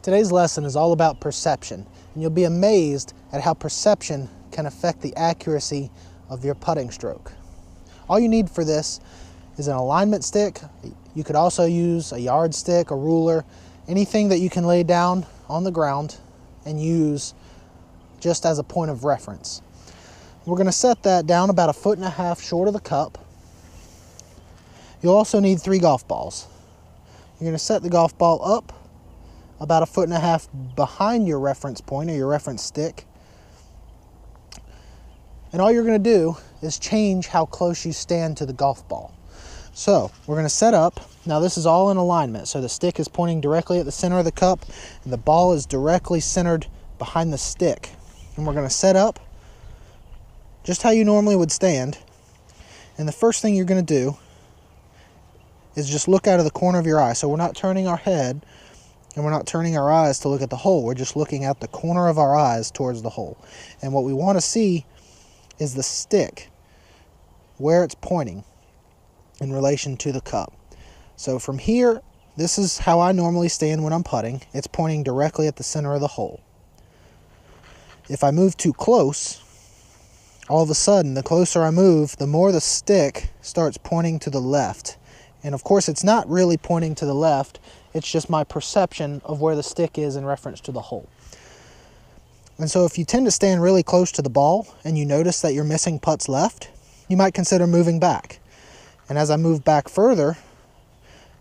Today's lesson is all about perception, and you'll be amazed at how perception can affect the accuracy of your putting stroke. All you need for this is an alignment stick. You could also use a yardstick, a ruler, anything that you can lay down on the ground and use just as a point of reference. We're going to set that down about 1.5 feet short of the cup. You'll also need 3 golf balls. You're going to set the golf ball up about 1.5 feet behind your reference point or your reference stick. And all you're going to do is change how close you stand to the golf ball. So we're going to set up. Now this is all in alignment. So the stick is pointing directly at the center of the cup and the ball is directly centered behind the stick. And we're going to set up just how you normally would stand. And the first thing you're going to do is just look out of the corner of your eye. So we're not turning our head and we're not turning our eyes to look at the hole. We're just looking out the corner of our eyes towards the hole. And what we want to see is the stick, where it's pointing in relation to the cup. So from here, this is how I normally stand when I'm putting. It's pointing directly at the center of the hole. If I move too close, all of a sudden, the closer I move, the more the stick starts pointing to the left. And of course, it's not really pointing to the left. It's just my perception of where the stick is in reference to the hole. And so if you tend to stand really close to the ball and you notice that you're missing putts left, you might consider moving back. And as I move back further,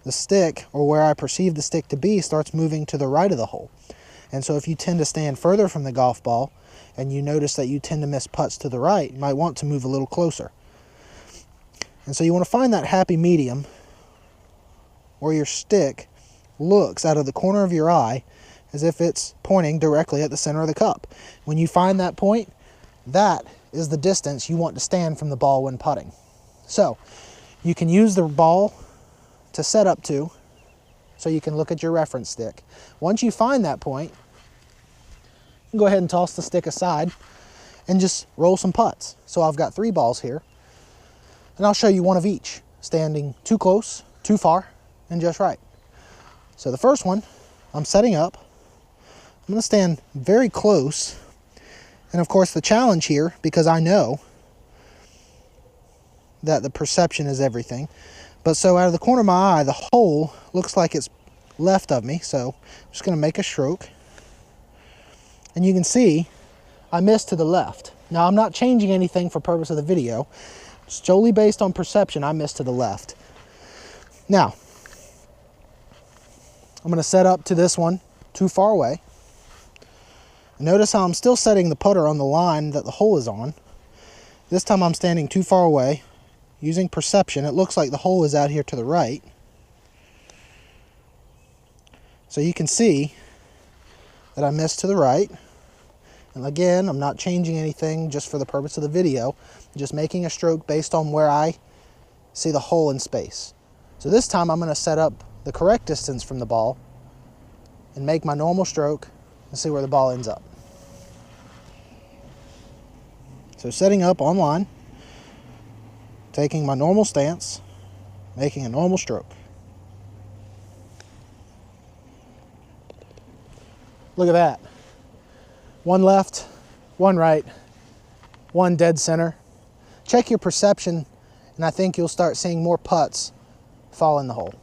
the stick, or where I perceive the stick to be, starts moving to the right of the hole. And so if you tend to stand further from the golf ball and you notice that you tend to miss putts to the right, you might want to move a little closer. And so you want to find that happy medium where your stick looks out of the corner of your eye as if it's pointing directly at the center of the cup. When you find that point, that is the distance you want to stand from the ball when putting. So you can use the ball to set up to, so you can look at your reference stick. Once you find that point, you can go ahead and toss the stick aside and just roll some putts. So I've got 3 balls here, and I'll show you one of each, standing too close, too far, and just right. So the first one, I'm setting up. I'm going to stand very close. And of course the challenge here, because I know that the perception is everything, but so out of the corner of my eye, the hole looks like it's left of me. So I'm just going to make a stroke. And you can see I missed to the left. Now I'm not changing anything for purpose of the video. Solely based on perception, I missed to the left. Now, I'm going to set up to this one too far away. Notice how I'm still setting the putter on the line that the hole is on. This time I'm standing too far away. Using perception, it looks like the hole is out here to the right. So you can see that I missed to the right. And again, I'm not changing anything just for the purpose of the video. I'm just making a stroke based on where I see the hole in space. So this time I'm going to set up the correct distance from the ball and make my normal stroke and see where the ball ends up. So setting up on line, taking my normal stance, making a normal stroke. Look at that. 1 left, 1 right, 1 dead center. Check your perception and I think you'll start seeing more putts fall in the hole.